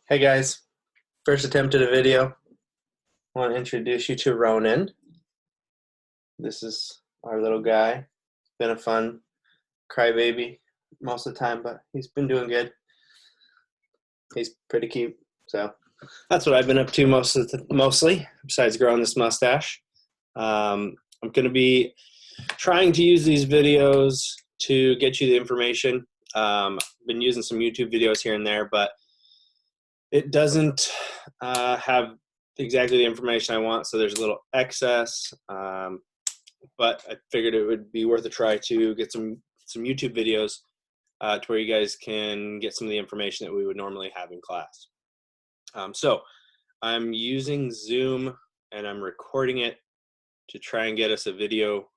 Hey guys, first attempt at a video. I want to introduce you to Ronan. This is our little guy. Been a fun crybaby most of the time, but he's been doing good. He's pretty cute. So that's what I've been up to mostly, besides growing this mustache. I'm going to be trying to use these videos to get you the information. I've been using some YouTube videos here and there, but it doesn't have exactly the information I want, so there's a little excess. But I figured it would be worth a try to get some YouTube videos to where you guys can get some of the information that we would normally have in class. So I'm using Zoom and I'm recording it to try and get us a video.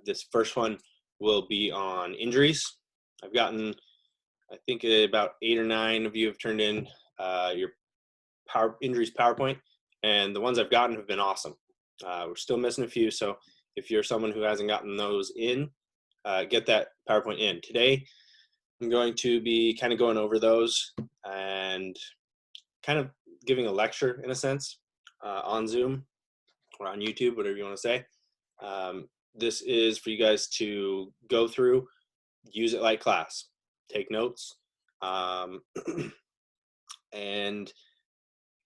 This first one will be on injuries. I've gotten, I think about 8 or 9 of you have turned in your injuries PowerPoint, and the ones I've gotten have been awesome. We're still missing a few, so if you're someone who hasn't gotten those in, get that PowerPoint in. Today, I'm going to be kind of going over those and kind of giving a lecture in a sense on Zoom or on YouTube, whatever you want to say. This is for you guys to go through, use it like class, take notes, and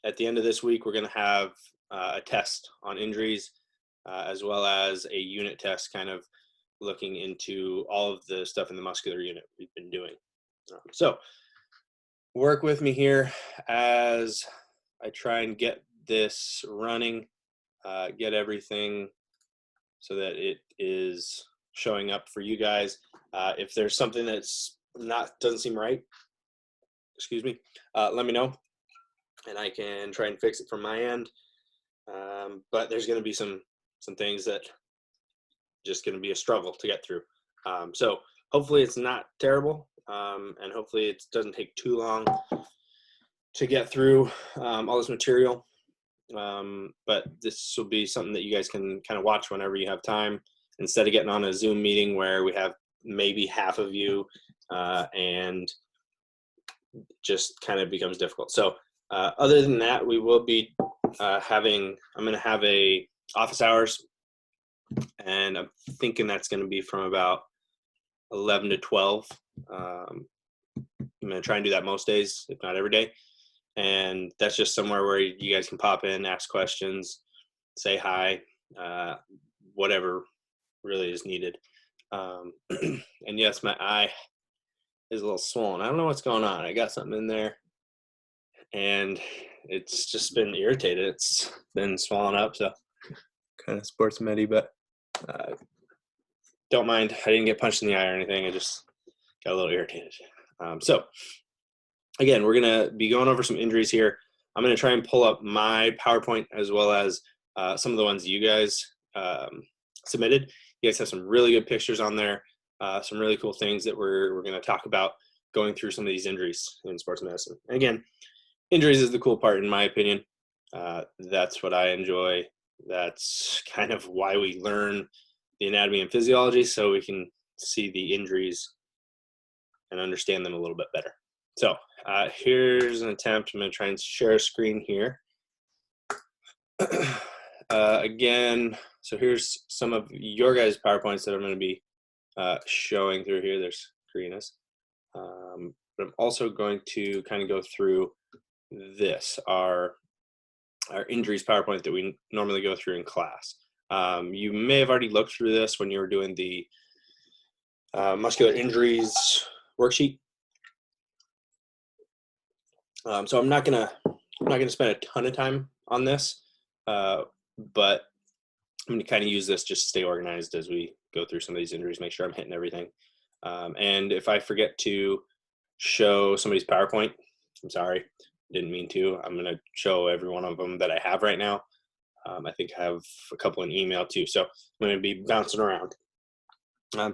at the end of this week, we're going to have a test on injuries, as well as a unit test kind of looking into all of the stuff in the muscular unit we've been doing. So work with me here as I try and get this running, get everything so that it is showing up for you guys. If there's something that's doesn't seem right, excuse me, let me know and I can try and fix it from my end. But there's going to be some things that just going to be a struggle to get through. So hopefully it's not terrible, and hopefully it doesn't take too long to get through all this material. But this will be something that you guys can kind of watch whenever you have time, instead of getting on a Zoom meeting where we have maybe half of you and just kind of becomes difficult. So other than that, we will be I'm going to have a office hours, and I'm thinking that's going to be from about 11 to 12. I'm going to try and do that most days, if not every day. And that's just somewhere where you guys can pop in, ask questions, say hi, whatever really is needed. And yes, my eye is a little swollen. I don't know what's going on. I got something in there, and it's just been irritated. It's been swollen up, so kind of sports meddy, but don't mind. I didn't get punched in the eye or anything. I just got a little irritated. So again, we're going to be going over some injuries here. I'm going to try and pull up my PowerPoint as well as some of the ones you guys submitted. You guys have some really good pictures on there, some really cool things that we're going to talk about going through some of these injuries in sports medicine. And again, injuries is the cool part, in my opinion. That's what I enjoy. That's kind of why we learn the anatomy and physiology, so we can see the injuries and understand them a little bit better. So here's an attempt. I'm going to try and share a screen here. Again, so here's some of your guys' PowerPoints that I'm going to be showing through here. There's Karina's. But I'm also going to kind of go through this, our injuries PowerPoint that we normally go through in class. You may have already looked through this when you were doing the muscular injuries worksheet. So I'm not gonna spend a ton of time on this, but I'm gonna kind of use this just to stay organized as we go through some of these injuries, make sure I'm hitting everything. And if I forget to show somebody's PowerPoint, I'm sorry, didn't mean to. I'm gonna show every one of them that I have right now. I think I have a couple in email too, so I'm gonna be bouncing around.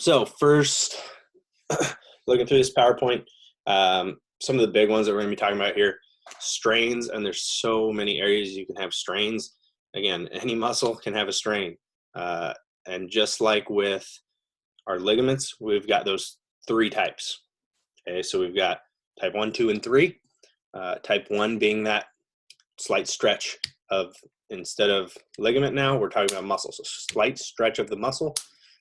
So first, looking through this PowerPoint, some of the big ones that we're going to be talking about here, strains, and there's so many areas you can have strains. Again, any muscle can have a strain. And just like with our ligaments, we've got those 3 types. Okay, so we've got type 1, 2, and 3. Type 1 being that slight stretch of, instead of ligament now, we're talking about muscle. So slight stretch of the muscle.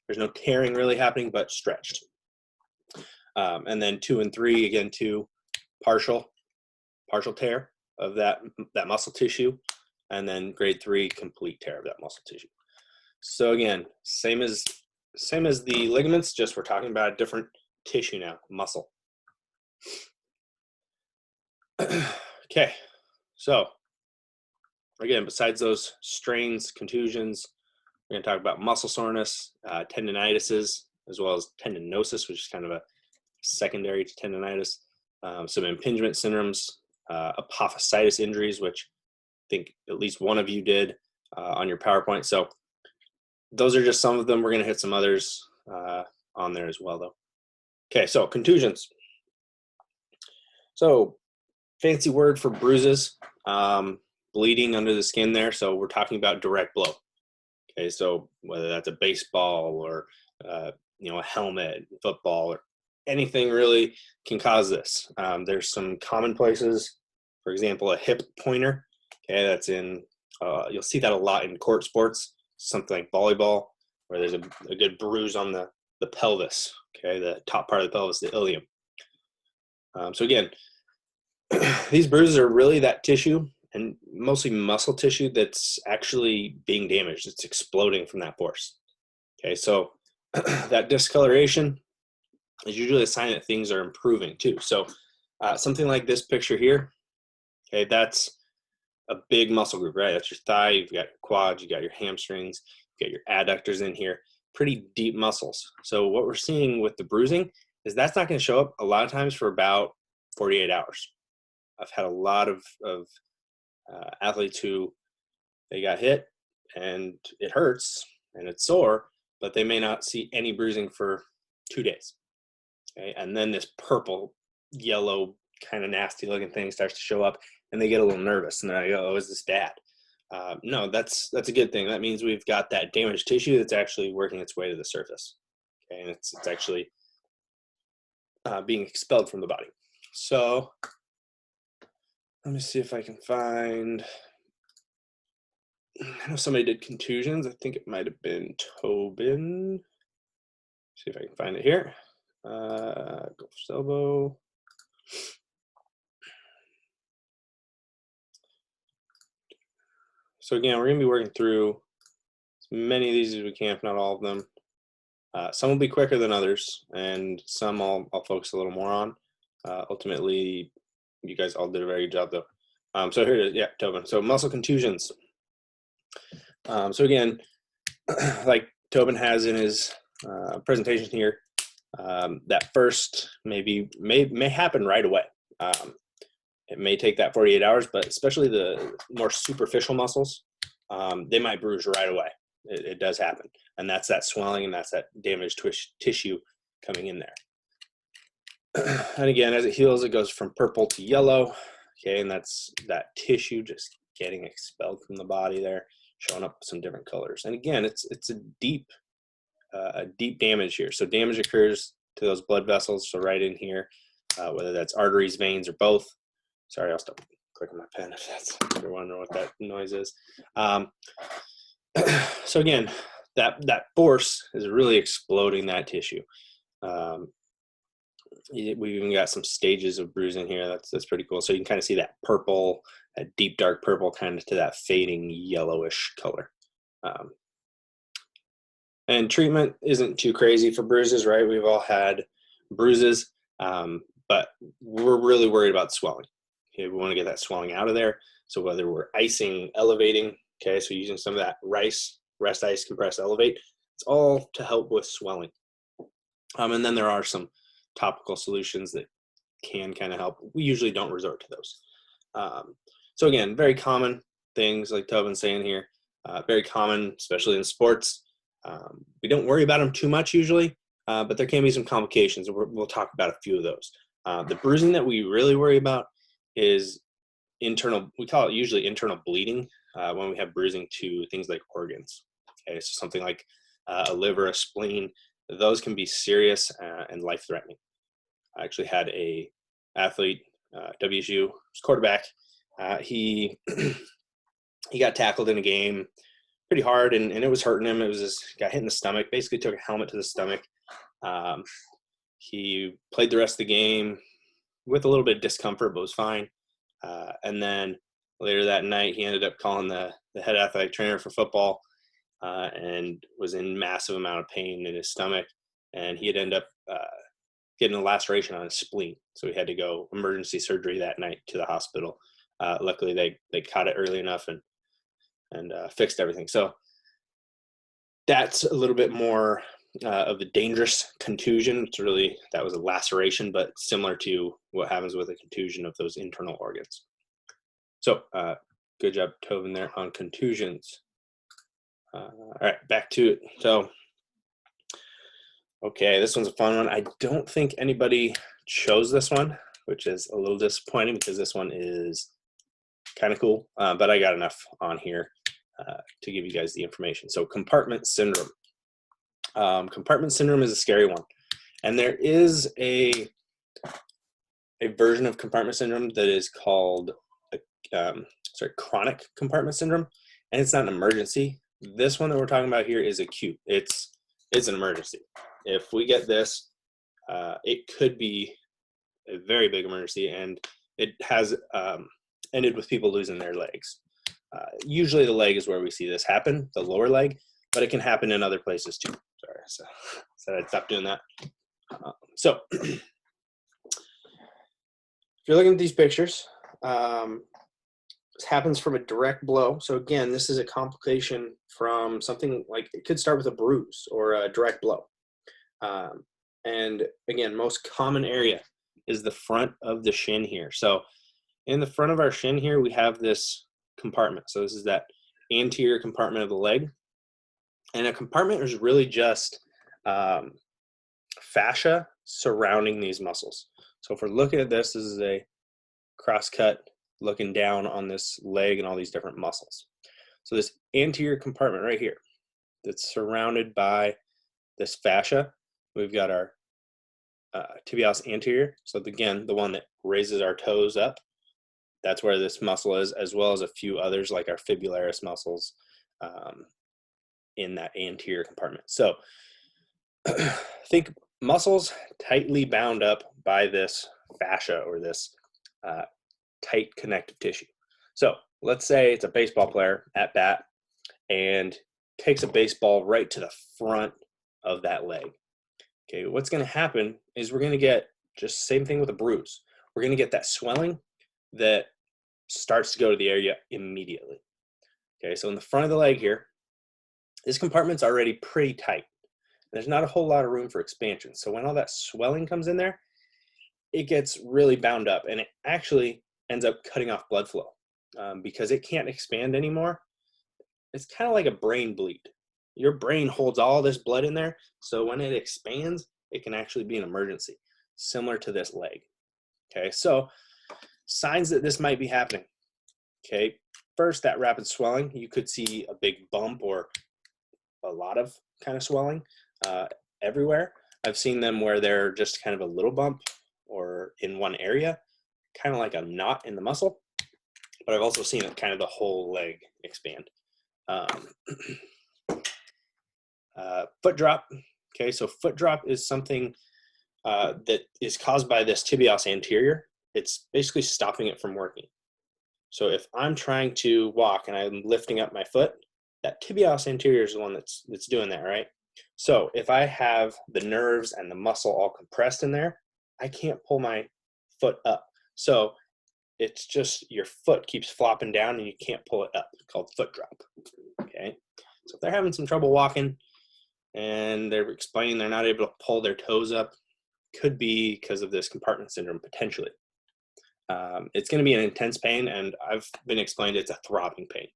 There's no tearing really happening, but stretched. And then 2 and 3, again, 2, partial tear of that muscle tissue. And then grade 3, complete tear of that muscle tissue. So again, same as the ligaments, just we're talking about a different tissue now, muscle. Okay, so again, besides those strains, contusions, we're going to talk about muscle soreness, tendinitises, as well as tendinosis, which is kind of a secondary to tendinitis, some impingement syndromes, apophysitis injuries, which I think at least one of you did on your PowerPoint. So those are just some of them. We're going to hit some others on there as well, though. Okay, so contusions. So fancy word for bruises, bleeding under the skin there. So we're talking about direct blow. Okay, so whether that's a baseball or a helmet, football, or anything really can cause this. There's some common places, for example, a hip pointer. Okay, that's in, you'll see that a lot in court sports, something like volleyball, where there's a good bruise on the pelvis, okay, the top part of the pelvis, the ilium. So again, these bruises are really that tissue, and mostly muscle tissue, that's actually being damaged. It's exploding from that force. Okay, so that discoloration is usually a sign that things are improving too. So something like this picture here, okay, that's a big muscle group, right? That's your thigh, you've got your quads, you got your hamstrings, you got your adductors in here, pretty deep muscles. So what we're seeing with the bruising is that's not going to show up a lot of times for about 48 hours. I've had a lot of athletes who, they got hit and it hurts and it's sore, but they may not see any bruising for 2 days. Okay, and then this purple, yellow, kind of nasty looking thing starts to show up, and they get a little nervous, and they're like, "Oh, is this bad?" No, that's a good thing. That means we've got that damaged tissue that's actually working its way to the surface, okay, and it's actually being expelled from the body. So let me see if I can find. I know somebody did contusions. I think it might have been Tobin. See if I can find it here. Golf's elbow. So again, we're going to be working through as many of these as we can, if not all of them. Some will be quicker than others, and some I'll focus a little more on. Ultimately, you guys all did a very good job, though. So here it is. Yeah, Tobin. So muscle contusions. So again, like Tobin has in his presentation here, that first may happen right away. It may take that 48 hours, but especially the more superficial muscles, they might bruise right away. It does happen. And that's that swelling, and that's that damaged tissue coming in there. And again, as it heals, it goes from purple to yellow. Okay, and that's that tissue just getting expelled from the body there, showing up some different colors. And again, it's a deep damage here. So damage occurs to those blood vessels. So right in here, whether that's arteries, veins, or both. Sorry, I'll stop clicking my pen if you're wondering what that noise is. So again, that force is really exploding that tissue. We've even got some stages of bruising here. That's pretty cool. So you can kind of see that purple, that deep dark purple, kind of to that fading yellowish color. And treatment isn't too crazy for bruises, right? We've all had bruises, but we're really worried about swelling. Okay, we want to get that swelling out of there. So whether we're icing, elevating, okay, so using some of that rest, ice, compress, elevate, it's all to help with swelling. And then there are some topical solutions that can kind of help. We usually don't resort to those. So again, very common things like Tobin's saying here, very common, especially in sports. We don't worry about them too much usually, but there can be some complications, and we'll talk about a few of those. The bruising that we really worry about is internal. We call it usually internal bleeding when we have bruising to things like organs. Okay, so something like a liver, a spleen, those can be serious and life-threatening. I actually had a athlete WSU quarterback. He he got tackled in a game pretty hard, and it was hurting him. It was this got hit in the stomach. Basically, took a helmet to the stomach. He played the rest of the game with a little bit of discomfort, but was fine. And then later that night, he ended up calling the head athletic trainer for football, and was in massive amount of pain in his stomach. And he had ended up getting a laceration on his spleen. So he had to go emergency surgery that night to the hospital. Luckily, they caught it early enough and fixed everything. So that's a little bit more of the dangerous contusion. That was a laceration, but similar to what happens with a contusion of those internal organs. So good job, Tobin, there on contusions. All right, back to it. So, okay, this one's a fun one. I don't think anybody chose this one, which is a little disappointing because this one is kind of cool, but I got enough on here to give you guys the information. So compartment syndrome. Compartment syndrome is a scary one. And there is a version of compartment syndrome that is called chronic compartment syndrome, and it's not an emergency. This one that we're talking about here is acute. It's an emergency. If we get this, it could be a very big emergency, and it has ended with people losing their legs. Usually the leg is where we see this happen, the lower leg, but it can happen in other places too. Sorry, so I'd stop doing that. So if you're looking at these pictures, this happens from a direct blow. So again, this is a complication from something like, it could start with a bruise or a direct blow. And again, most common area is the front of the shin here. So in the front of our shin here, we have this compartment. So this is that anterior compartment of the leg. And a compartment is really just fascia surrounding these muscles. So if we're looking at this, this is a cross-cut looking down on this leg and all these different muscles. So this anterior compartment right here that's surrounded by this fascia, we've got our tibialis anterior. So again, the one that raises our toes up, that's where this muscle is, as well as a few others like our fibularis muscles in that anterior compartment. So think muscles tightly bound up by this fascia or this tight connective tissue. So let's say it's a baseball player at bat and takes a baseball right to the front of that leg. Okay, what's going to happen is we're going to get just same thing with a bruise. We're going to get that swelling that starts to go to the area immediately. Okay, so in the front of the leg here, this compartment's already pretty tight. There's not a whole lot of room for expansion. So when all that swelling comes in there, it gets really bound up, and it actually ends up cutting off blood flow because it can't expand anymore. It's kind of like a brain bleed. Your brain holds all this blood in there, so when it expands, it can actually be an emergency, similar to this leg. Okay, so signs that this might be happening. Okay, first, that rapid swelling. You could see a big bump or a lot of kind of swelling everywhere. I've seen them where they're just kind of a little bump or in one area, kind of like a knot in the muscle. But I've also seen it kind of the whole leg expand. Foot drop. Okay, so foot drop is something that is caused by this tibialis anterior. It's basically stopping it from working. So if I'm trying to walk and I'm lifting up my foot, that tibialis anterior is the one that's doing that, right? So if I have the nerves and the muscle all compressed in there, I can't pull my foot up. So it's just your foot keeps flopping down and you can't pull it up. It's called foot drop. Okay, so if they're having some trouble walking and they're explaining they're not able to pull their toes up, could be because of this compartment syndrome potentially. It's going to be an intense pain, and I've been explained it's a throbbing pain.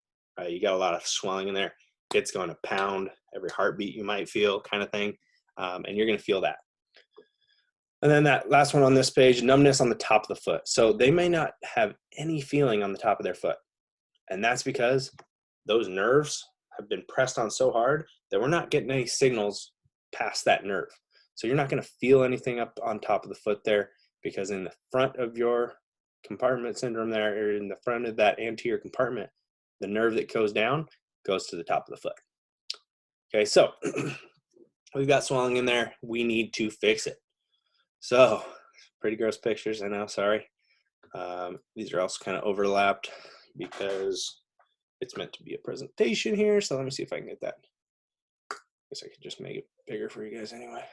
You got a lot of swelling in there. It's going to pound every heartbeat you might feel, kind of thing, and you're going to feel that. And then that last one on this page, numbness on the top of the foot. So they may not have any feeling on the top of their foot, and that's because those nerves have been pressed on so hard that we're not getting any signals past that nerve. So you're not going to feel anything up on top of the foot there, because in the front of your compartment syndrome there, or in the front of that anterior compartment, the nerve that goes down goes to the top of the foot. Okay, so we've got swelling in there. We need to fix it. So, pretty gross pictures, I know, sorry. These are also kind of overlapped because it's meant to be a presentation here. So let me see if I can get that. I guess I could just make it bigger for you guys anyway.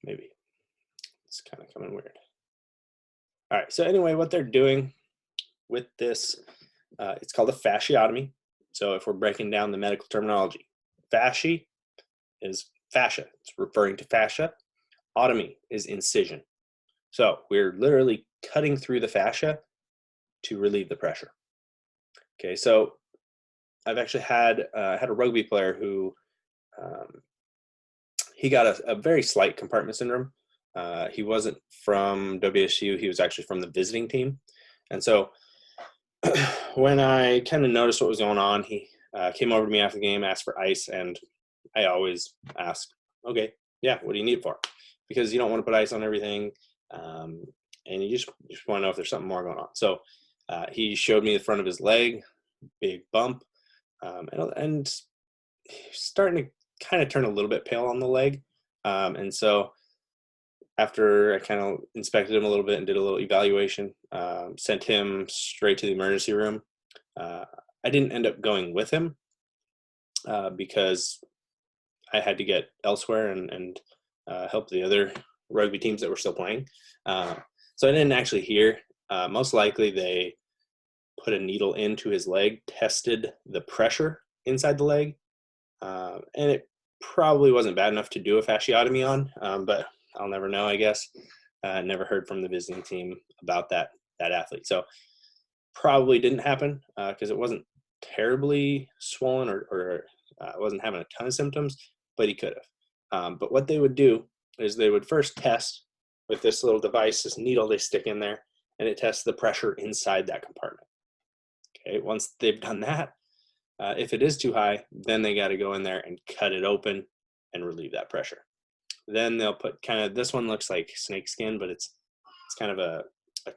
Maybe. It's kind of coming weird. All right, so anyway, what they're doing with this, it's called a fasciotomy. So if we're breaking down the medical terminology, fasci is fascia. It's referring to fascia. Otomy is incision. So we're literally cutting through the fascia to relieve the pressure. Okay, so I've actually had a rugby player who he got a very slight compartment syndrome. He wasn't from WSU. He was actually from the visiting team. And so when I kind of noticed what was going on, he came over to me after the game, asked for ice, and I always ask, okay, yeah, what do you need it for? Because you don't want to put ice on everything, and you just want to know if there's something more going on. So he showed me the front of his leg, big bump, and he's starting to kind of turn a little bit pale on the leg. And so after I kind of inspected him a little bit and did a little evaluation, sent him straight to the emergency room. I didn't end up going with him because I had to get elsewhere and help the other rugby teams that were still playing. So I didn't actually hear. Most likely they put a needle into his leg, tested the pressure inside the leg, and it probably wasn't bad enough to do a fasciotomy on, but I'll never know, I guess. Never heard from the visiting team about that athlete. So probably didn't happen because it wasn't terribly swollen or wasn't having a ton of symptoms, but he could have. But what they would do is they would first test with this little device, this needle they stick in there, and it tests the pressure inside that compartment. Okay, once they've done that, if it is too high, then they got to go in there and cut it open and relieve that pressure. Then they'll put kind of, this one looks like snake skin, but it's kind of a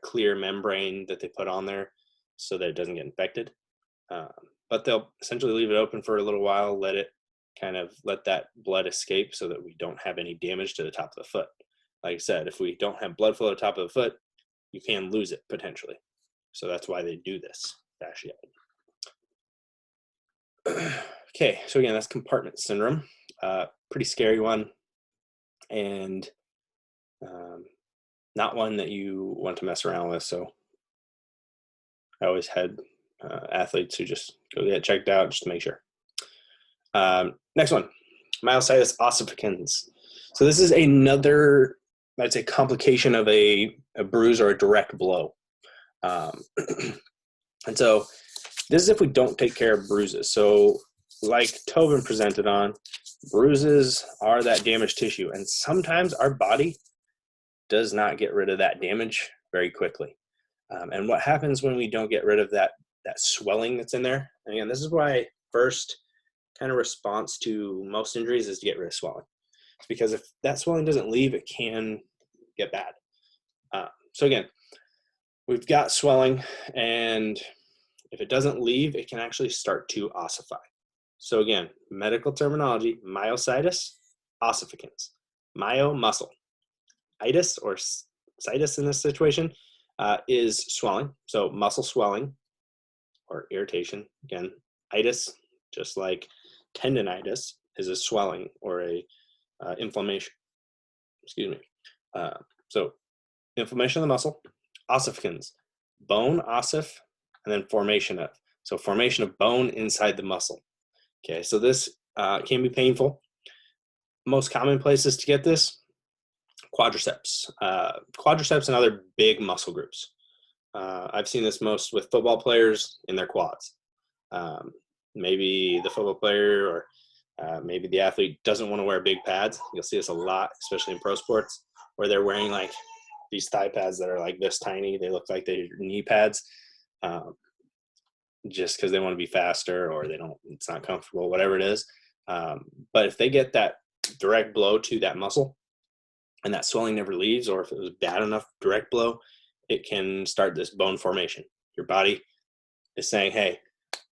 clear membrane that they put on there so that it doesn't get infected. But they'll essentially leave it open for a little while, let that blood escape so that we don't have any damage to the top of the foot. Like I said, if we don't have blood flow to the top of the foot, you can lose it potentially. So that's why they do this fasciotomy. Okay, so again, that's compartment syndrome. Pretty scary one, and not one that you want to mess around with. So I always had athletes who just go get checked out just to make sure. Next one, myositis ossificans. So this is another, I'd say, complication of a bruise or a direct blow. And so this is if we don't take care of bruises. So like Tobin presented on, bruises are that damaged tissue. And sometimes our body does not get rid of that damage very quickly. And what happens when we don't get rid of that swelling that's in there? And again, this is why first kind of response to most injuries is to get rid of swelling. It's because if that swelling doesn't leave, it can get bad. So again, we've got swelling, and if it doesn't leave, it can actually start to ossify. So again, medical terminology, myositis ossificans. Myo, muscle. Itis, or situs in this situation, is swelling. So muscle swelling or irritation. Again, itis, just like tendonitis, is a swelling or a inflammation. Excuse me. So inflammation of the muscle. Ossificans, bone, ossif, and then formation of. So formation of bone inside the muscle. Okay, so this can be painful. Most common places to get this, quadriceps. Quadriceps and other big muscle groups. I've seen this most with football players in their quads. Maybe the football player or maybe the athlete doesn't want to wear big pads. You'll see this a lot, especially in pro sports, where they're wearing like these thigh pads that are like this tiny. They look like they're knee pads, just because they want to be faster or it's not comfortable, whatever it is. But if they get that direct blow to that muscle and that swelling never leaves, or if it was bad enough direct blow, it can start this bone formation. Your body is saying, hey,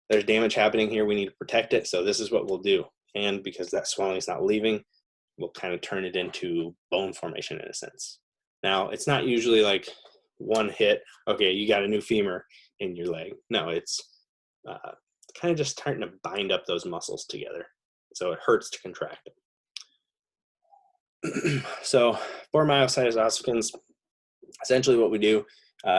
there's damage happening here, we need to protect it, so this is what we'll do. And because that swelling is not leaving, we'll kind of turn it into bone formation in a sense. Now, it's not usually like one hit, okay, you got a new femur in your leg. No, it's kind of just starting to bind up those muscles together. So it hurts to contract them. So for myositis ossificans, essentially what we do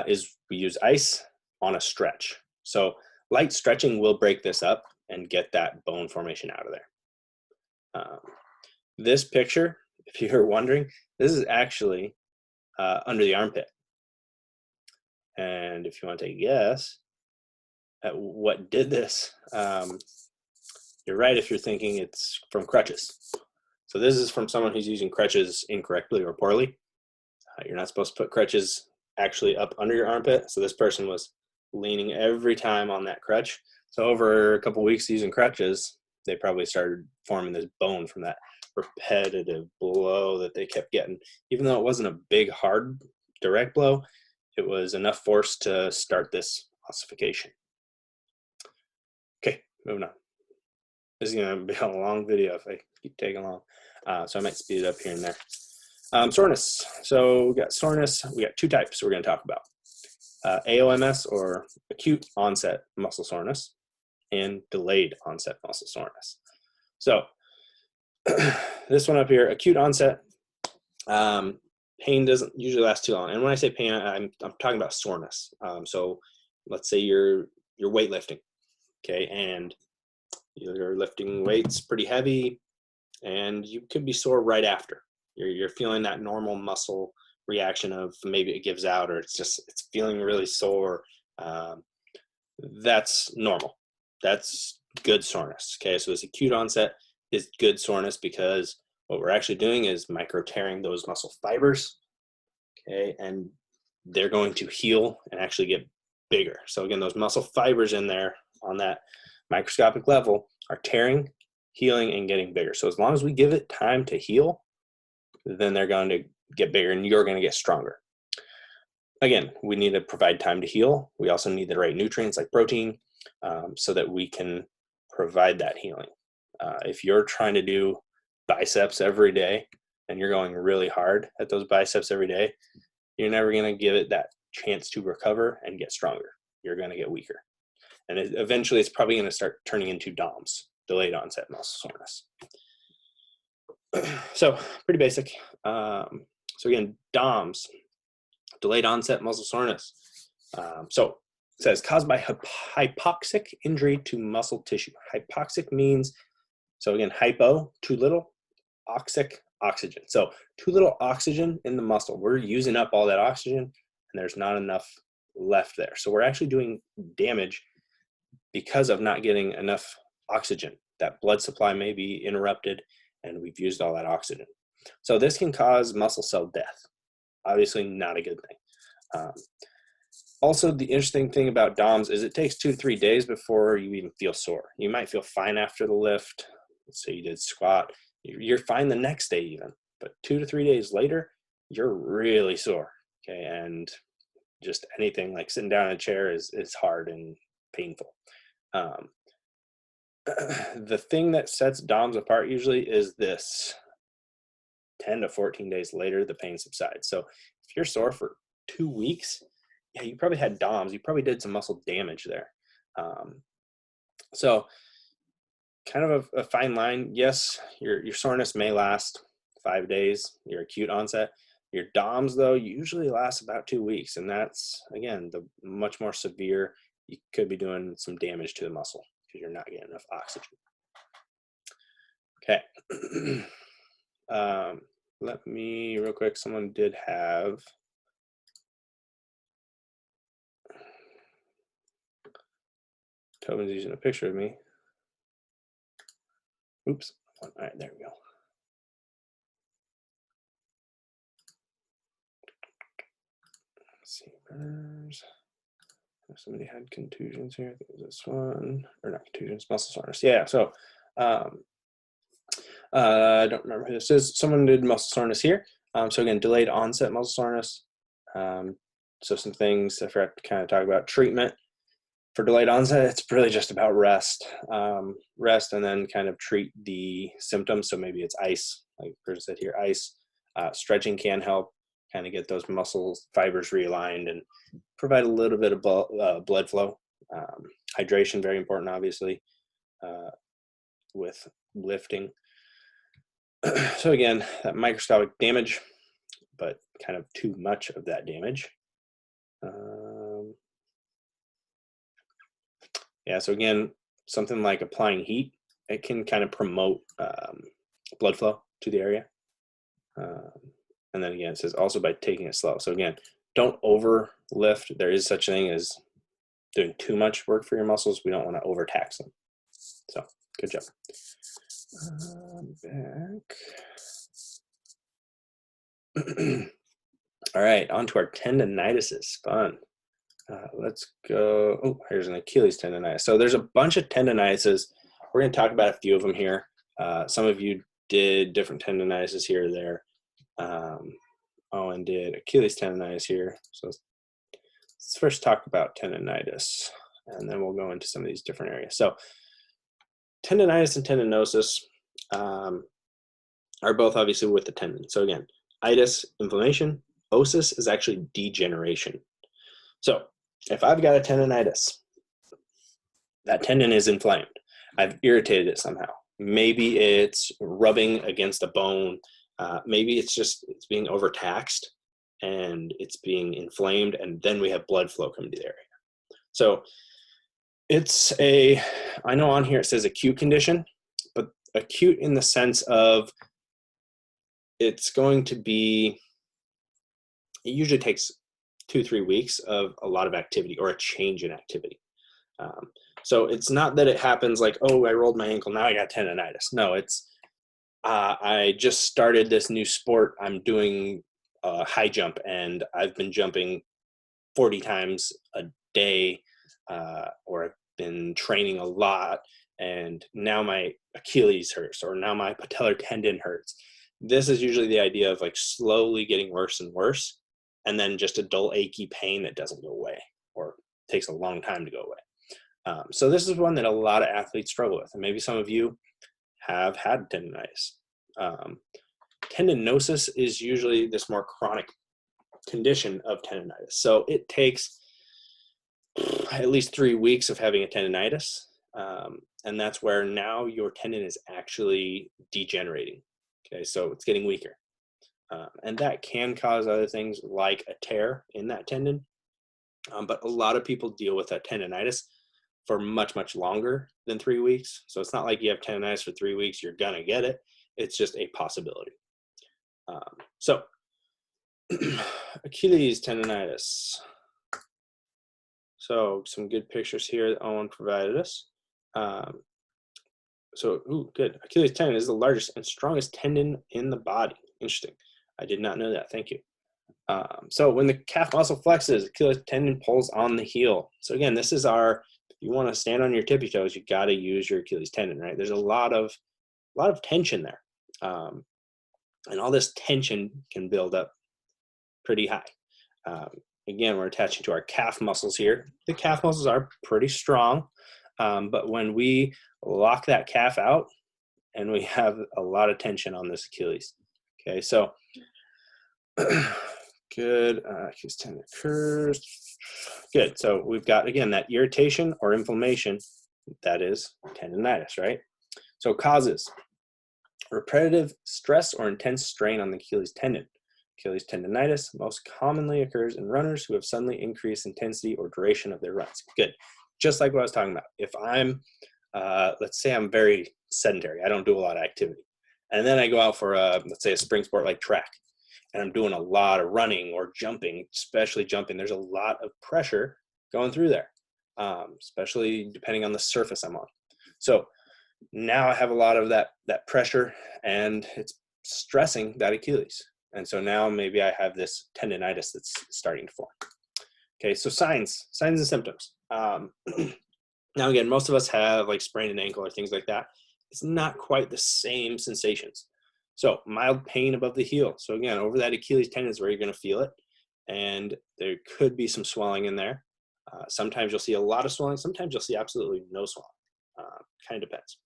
is we use ice on a stretch. So light stretching will break this up and get that bone formation out of there. This picture, if you're wondering, this is actually under the armpit. And if you want to take a guess at what did this, you're right if you're thinking it's from crutches. So this is from someone who's using crutches incorrectly or poorly. You're not supposed to put crutches actually up under your armpit. So this person was leaning every time on that crutch. So over a couple of weeks using crutches, they probably started forming this bone from that repetitive blow that they kept getting. Even though it wasn't a big, hard, direct blow, it was enough force to start this ossification. Okay, moving on. This is going to be a long video if I keep taking long. So I might speed it up here and there. Soreness. So we got soreness. We got two types we're going to talk about. AOMS, or acute onset muscle soreness, and delayed onset muscle soreness. So this one up here, acute onset, pain doesn't usually last too long. And when I say pain, I'm talking about soreness. So let's say you're weightlifting, okay, and you're lifting weights pretty heavy, and you could be sore right after. You're feeling that normal muscle reaction of maybe it gives out, or it's feeling really sore. That's normal. That's good soreness. Okay, so this acute onset is good soreness because what we're actually doing is micro tearing those muscle fibers. Okay, and they're going to heal and actually get bigger. So again, those muscle fibers in there on that microscopic level are tearing, healing, and getting bigger. So as long as we give it time to heal, then they're going to get bigger and you're going to get stronger. Again, we need to provide time to heal. We also need the right nutrients like protein so that we can provide that healing. If you're trying to do biceps every day and you're going really hard at those biceps every day, you're never going to give it that chance to recover and get stronger. You're going to get weaker. And eventually it's probably going to start turning into DOMS, delayed onset muscle soreness. So pretty basic. So again, DOMS, delayed onset muscle soreness. So it says caused by hypoxic injury to muscle tissue. Hypoxic means, so again, hypo, too little, oxic, oxygen. So too little oxygen in the muscle. We're using up all that oxygen and there's not enough left there. So we're actually doing damage because of not getting enough oxygen. That blood supply may be interrupted and we've used all that oxygen. So this can cause muscle cell death. Obviously not a good thing. Also, the interesting thing about DOMS is it takes 2 to 3 days before you even feel sore. You might feel fine after the lift. Let's say you did squat. You're fine the next day even, but 2 to 3 days later, you're really sore, okay? And just anything like sitting down in a chair is hard and painful. The thing that sets DOMS apart usually is this: 10 to 14 days later, the pain subsides. So if you're sore for 2 weeks, yeah, you probably had DOMS. You probably did some muscle damage there. So kind of a fine line. Yes, your soreness may last 5 days, your acute onset. Your DOMS, though, usually lasts about 2 weeks. And that's, again, the much more severe. You could be doing some damage to the muscle because you're not getting enough oxygen. Okay. Let me, real quick, someone did have, Tobin's using a picture of me. Oops. All right, there we go. Let's see, Burners. Somebody had contusions here. I think it was this one, or not contusions, muscle soreness. Yeah, so I don't remember who this is. Someone did muscle soreness here. So again, delayed onset muscle soreness. So some things I forgot to kind of talk about. Treatment for delayed onset, it's really just about rest. Rest and then kind of treat the symptoms. So maybe it's ice, like Chris said here, ice. Stretching can help kind of get those muscles, fibers realigned and provide a little bit of blood flow. Hydration, very important, obviously, with lifting. So again, that microscopic damage, but kind of too much of that damage. Yeah, so again, something like applying heat, it can kind of promote blood flow to the area. And then again, it says also by taking it slow. So again, don't overlift. There is such a thing as doing too much work for your muscles. We don't want to overtax them. So good job. Back. All right, on to our tendinitises. Fun. Let's go. Oh, here's an Achilles tendonitis. So there's a bunch of tendinitises. We're going to talk about a few of them here. Some of you did different tendinitises here or there. Owen did Achilles tendonitis here. So let's first talk about tendinitis, and then we'll go into some of these different areas. So tendinitis and tendinosis are both obviously with the tendon. So again, itis, inflammation. Osis is actually degeneration. So if I've got a tendinitis, that tendon is inflamed. I've irritated it somehow. Maybe it's rubbing against a bone. Maybe it's being overtaxed and it's being inflamed, and then we have blood flow coming to the area. So I know on here it says acute condition, but acute in the sense of it's going to be, it usually takes 2-3 weeks of a lot of activity or a change in activity. So it's not that it happens like, oh, I rolled my ankle, now I got tendinitis. No, it's I just started this new sport. I'm doing high jump, and I've been jumping 40 times a day, or I've been training a lot, and now my Achilles hurts, or now my patellar tendon hurts. This is usually the idea of like slowly getting worse and worse, and then just a dull, achy pain that doesn't go away or takes a long time to go away. So this is one that a lot of athletes struggle with, and maybe some of you have had tendinitis. Tendinosis is usually this more chronic condition of tendinitis. So it takes at least 3 weeks of having a tendinitis, and that's where now your tendon is actually degenerating. Okay, so it's getting weaker. And that can cause other things like a tear in that tendon. But a lot of people deal with that tendinitis for much, much longer than 3 weeks. So it's not like you have tendinitis for 3 weeks, you're going to get it. It's just a possibility. So Achilles tendinitis. So some good pictures here that Owen provided us. Good. Achilles tendon is the largest and strongest tendon in the body. Interesting. I did not know that. Thank you. So when the calf muscle flexes, Achilles tendon pulls on the heel. So again, this is if you want to stand on your tippy toes, you got to use your Achilles tendon, right? There's a lot of tension there. And all this tension can build up pretty high. Again, we're attaching to our calf muscles here. The calf muscles are pretty strong, but when we lock that calf out, and we have a lot of tension on this Achilles. Okay, so good. Achilles tendon occurs. Good. So we've got, again, that irritation or inflammation. That is tendinitis, right? So causes: repetitive stress or intense strain on the Achilles tendon. Achilles tendinitis most commonly occurs in runners who have suddenly increased intensity or duration of their runs. Good. Just like what I was talking about. If I'm, let's say I'm very sedentary, I don't do a lot of activity, and then I go out for let's say a spring sport like track, and I'm doing a lot of running or jumping, especially jumping, there's a lot of pressure going through there, especially depending on the surface I'm on. So now I have a lot of that pressure, and it's stressing that Achilles. And so now maybe I have this tendinitis that's starting to form. Okay, so signs and symptoms. Now again, most of us have like sprained an ankle or things like that. it's not quite the same sensations. So mild pain above the heel. So again, over that Achilles tendon is where you're going to feel it. And there could be some swelling in there. Sometimes you'll see a lot of swelling. Sometimes you'll see absolutely no swelling. Kind of depends.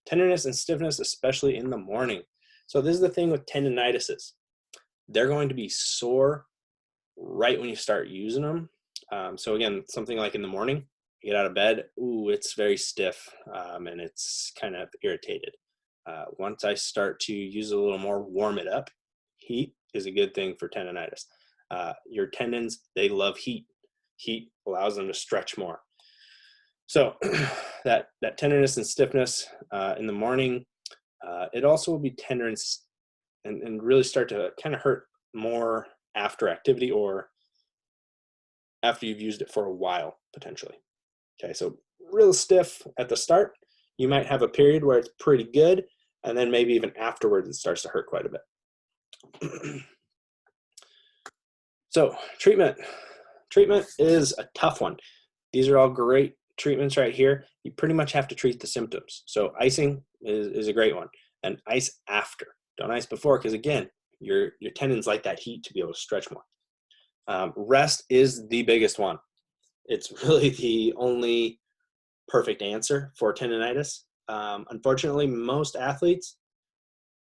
Tenderness and stiffness, especially in the morning. So this is the thing with tendinitises. They're going to be sore right when you start using them. So again, something like in the morning, you get out of bed, ooh, it's very stiff, and it's kind of irritated. Once I start to use a little more, warm it up, heat is a good thing for tendonitis. Your tendons, they love heat. Heat allows them to stretch more. So that tenderness and stiffness in the morning, it also will be tender and really start to kind of hurt more after activity or after you've used it for a while, potentially. Okay, so real stiff at the start. You might have a period where it's pretty good, and then maybe even afterwards it starts to hurt quite a bit. So treatment is a tough one. These are all great treatments right here. You pretty much have to treat the symptoms. So icing is a great one, and ice after. Don't ice before, because again, your tendons like that heat to be able to stretch more. Rest is the biggest one. It's really the only perfect answer for tendonitis. Unfortunately, most athletes,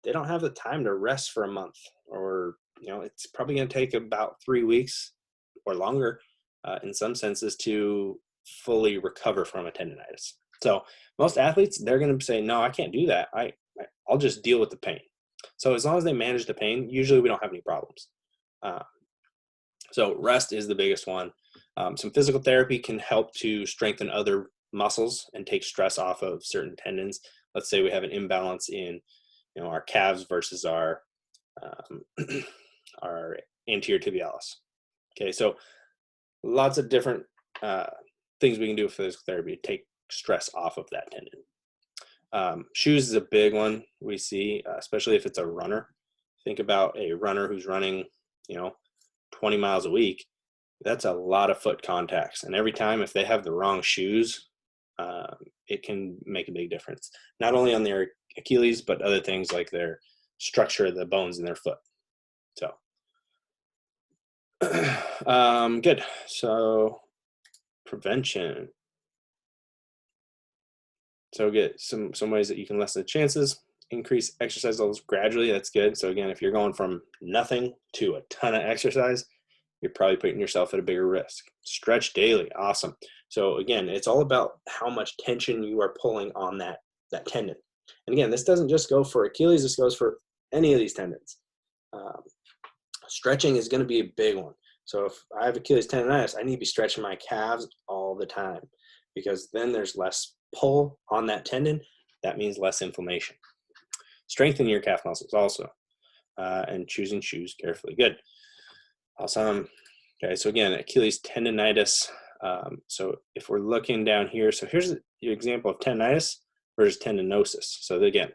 they don't have the time to rest for a month, or it's probably going to take about 3 weeks or longer in some senses to fully recover from a tendonitis. So most athletes, they're going to say, no, I can't do that. I'll just deal with the pain. So as long as they manage the pain, usually we don't have any problems. So rest is the biggest one. Some physical therapy can help to strengthen other muscles and take stress off of certain tendons. Let's say we have an imbalance in our calves versus our our anterior tibialis. Okay, so lots of different things we can do with physical therapy to take stress off of that tendon. Shoes is a big one we see, especially if it's a runner. Think about a runner who's running 20 miles a week. That's a lot of foot contacts, and every time if they have the wrong shoes, it can make a big difference, not only on their Achilles but other things like their structure of the bones in their foot. So good. So prevention. So get some ways that you can lessen the chances. Increase exercise levels gradually. That's good. So again, if you're going from nothing to a ton of exercise, you're probably putting yourself at a bigger risk. Stretch daily. Awesome. So again, it's all about how much tension you are pulling on that tendon. And again, this doesn't just go for Achilles. This goes for any of these tendons. Stretching is going to be a big one. So if I have Achilles tendonitis, I need to be stretching my calves all the time, because then there's less pull on that tendon. That means less inflammation. Strengthen your calf muscles also, and choosing shoes carefully. Good. Awesome. Okay, so again, Achilles tendonitis. So if we're looking down here, so here's your example of tendonitis versus tendinosis. So again,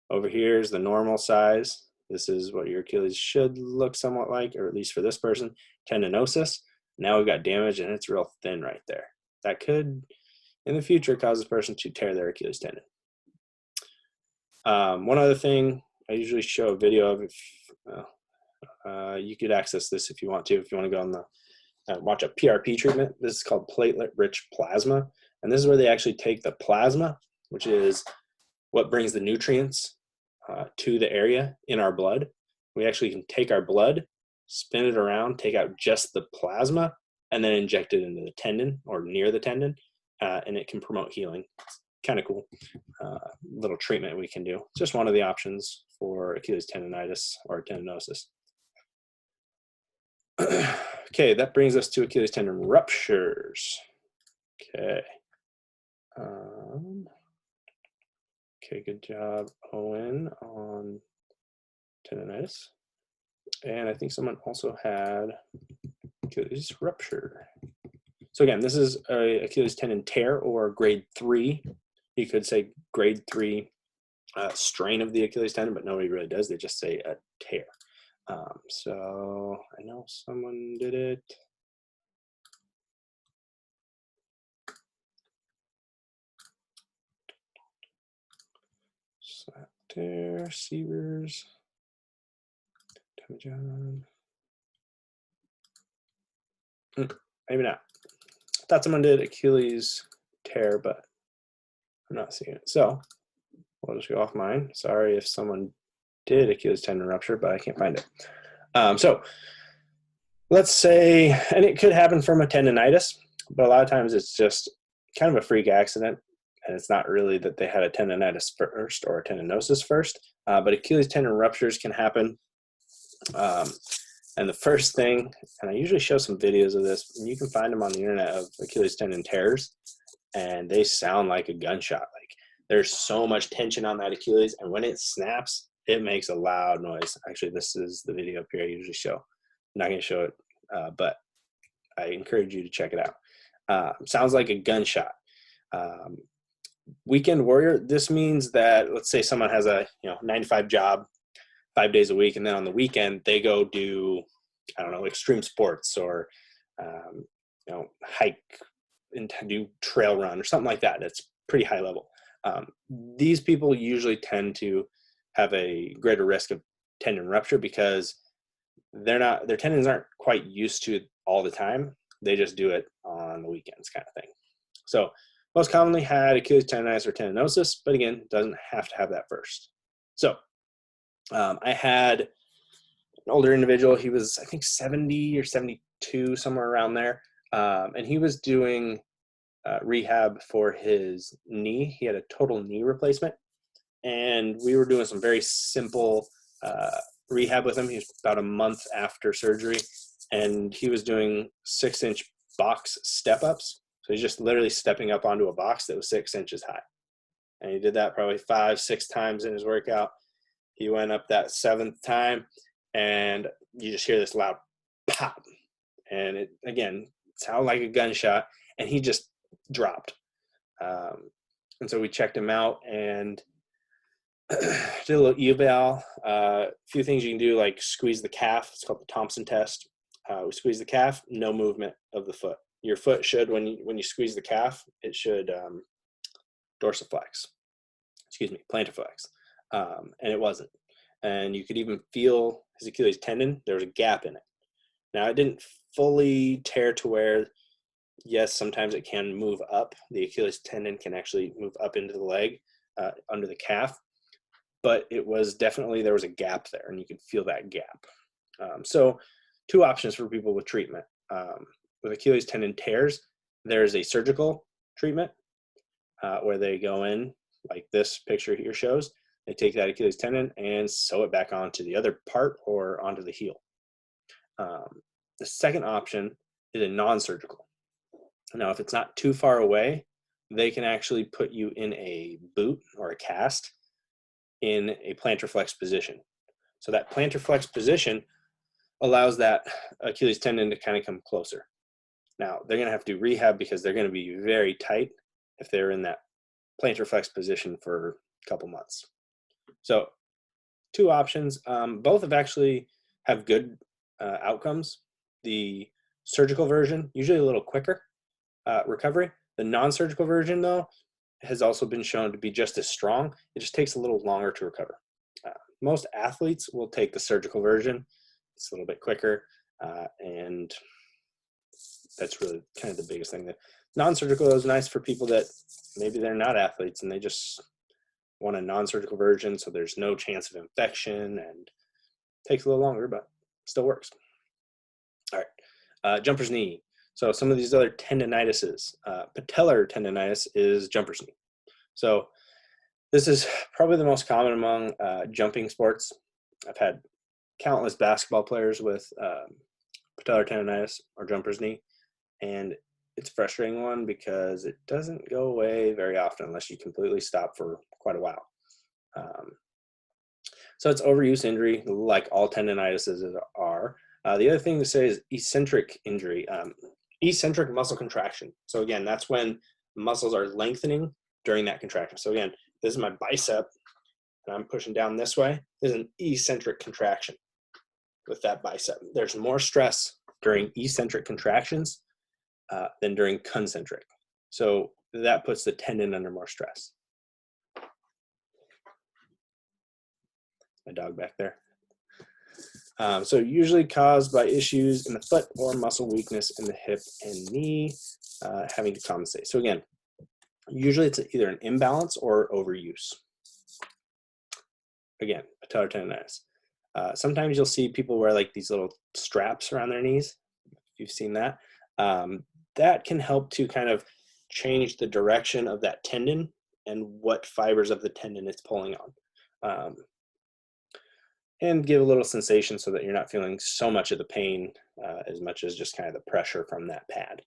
over here is the normal size. This is what your Achilles should look somewhat like, or at least for this person. Tendinosis. Now we've got damage, and it's real thin right there. That could, in the future, cause this person to tear their Achilles tendon. One other thing, I usually show a video of, you could access this if you want to go on the watch a PRP treatment. This is called platelet-rich plasma, and this is where they actually take the plasma, which is what brings the nutrients to the area in our blood. We actually can take our blood, spin it around, take out just the plasma, and then inject it into the tendon or near the tendon, and it can promote healing. It's kind of cool little treatment we can do. It's just one of the options for Achilles tendonitis or tendinosis. Okay, that brings us to Achilles tendon ruptures. Okay. Okay, good job, Owen, on tendonitis. And I think someone also had Achilles rupture. So again, this is a Achilles tendon tear or grade 3. You could say grade 3 strain of the Achilles tendon, but nobody really does. They just say a tear. So I know someone did it. tear, Severs, Tommy John. Maybe not. I thought someone did Achilles tear, but I'm not seeing it. So we'll just go off mine. Sorry if someone did Achilles tendon rupture, but I can't find it. So let's say, and it could happen from a tendonitis, but a lot of times it's just kind of a freak accident, and it's not really that they had a tendonitis first or a tendinosis first, but Achilles tendon ruptures can happen. And the first thing, and I usually show some videos of this, and you can find them on the internet, of Achilles tendon tears, and they sound like a gunshot. Like there's so much tension on that Achilles, and when it snaps, it makes a loud noise. Actually, this is the video up here I usually show. I'm not going to show it, but I encourage you to check it out. Sounds like a gunshot. Weekend warrior, this means that, let's say someone has a 9-to-5 job, 5 days a week, and then on the weekend they go do, I don't know, extreme sports, or hike and do trail run or something like that. That's pretty high level. These people usually tend to have a greater risk of tendon rupture because their tendons aren't quite used to it all the time. They just do it on the weekends, kind of thing. So most commonly had Achilles tendonitis or tendinosis, but again, doesn't have to have that first. So I had an older individual. He was, I think, 70 or 72, somewhere around there. And he was doing rehab for his knee. He had a total knee replacement. And we were doing some very simple rehab with him. He was about a month after surgery. And he was doing 6-inch box step-ups. So he's just literally stepping up onto a box that was 6 inches high. And he did that probably 5-6 times in his workout. He went up that 7th time, and you just hear this loud pop. And it, again, sounded like a gunshot, and he just dropped. And so we checked him out and did a little eval. A few things you can do, like squeeze the calf. It's called the Thompson test. We squeeze the calf, no movement of the foot. Your foot should, when you squeeze the calf, it should dorsiflex. Plantarflex. And it wasn't. And you could even feel his Achilles tendon. There was a gap in it. Now, it didn't fully tear to where, yes, sometimes it can move up. The Achilles tendon can actually move up into the leg, under the calf. But it was definitely, there was a gap there, and you could feel that gap. So 2 options for people with treatment. With Achilles tendon tears, there's a surgical treatment where they go in, like this picture here shows. They take that Achilles tendon and sew it back onto the other part or onto the heel. The second option is a non-surgical. Now, if it's not too far away, they can actually put you in a boot or a cast in a plantar flex position. So that plantar flex position allows that Achilles tendon to kind of come closer. Now, they're going to have to do rehab because they're going to be very tight if they're in that plantar flex position for a couple months. So 2 options. Both have good outcomes. The surgical version, usually a little quicker recovery. The non-surgical version, though, has also been shown to be just as strong. It just takes a little longer to recover. Most athletes will take the surgical version. It's a little bit quicker, and that's really kind of the biggest thing. The non-surgical is nice for people that maybe they're not athletes and they just want a non-surgical version, so there's no chance of infection, and takes a little longer, but still works. All right, jumper's knee. So some of these other tendinitises, patellar tendinitis is jumper's knee. So this is probably the most common among jumping sports. I've had countless basketball players with patellar tendinitis or jumper's knee, and it's a frustrating one because it doesn't go away very often unless you completely stop for quite a while. So it's overuse injury, like all tendinitises are. The other thing to say is eccentric injury, eccentric muscle contraction. So again, that's when muscles are lengthening during that contraction. So again, this is my bicep, and I'm pushing down this way. There's an eccentric contraction with that bicep. There's more stress during eccentric contractions than during concentric. So that puts the tendon under more stress. my dog back there. So usually caused by issues in the foot or muscle weakness in the hip and knee, having to compensate. So again, usually it's either an imbalance or overuse. Again, patellar tendonitis. Sometimes you'll see people wear like these little straps around their knees. If you've seen that, that can help to kind of change the direction of that tendon and what fibers of the tendon it's pulling on. And give a little sensation so that you're not feeling so much of the pain as much as just kind of the pressure from that pad.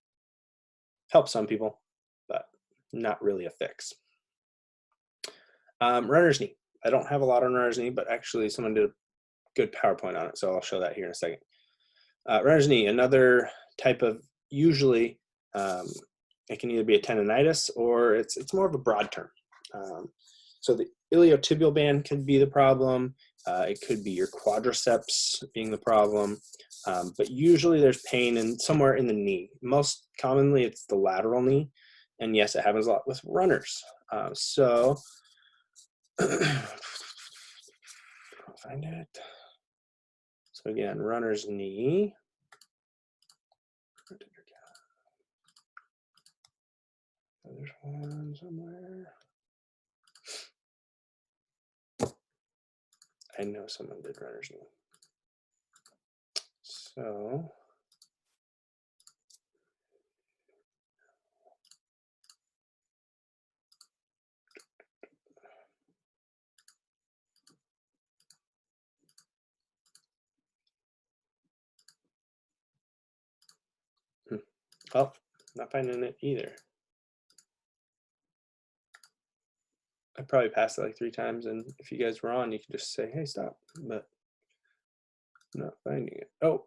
Helps some people, but not really a fix. Runner's knee. I don't have a lot on runner's knee, but actually someone did a good PowerPoint on it, so I'll show that here in a second. Runner's knee, another type of, usually it can either be a tendonitis or it's more of a broad term. So the iliotibial band could be the problem. It could be your quadriceps being the problem, but usually there's pain somewhere in the knee. Most commonly it's the lateral knee, and yes, it happens a lot with runners. So find it. So again, runner's knee. There's one somewhere. I know someone did runner's knee. So oh, not finding it either. I probably passed it like 3 times, and if you guys were on, you could just say, hey, stop, but I'm not finding it. Oh,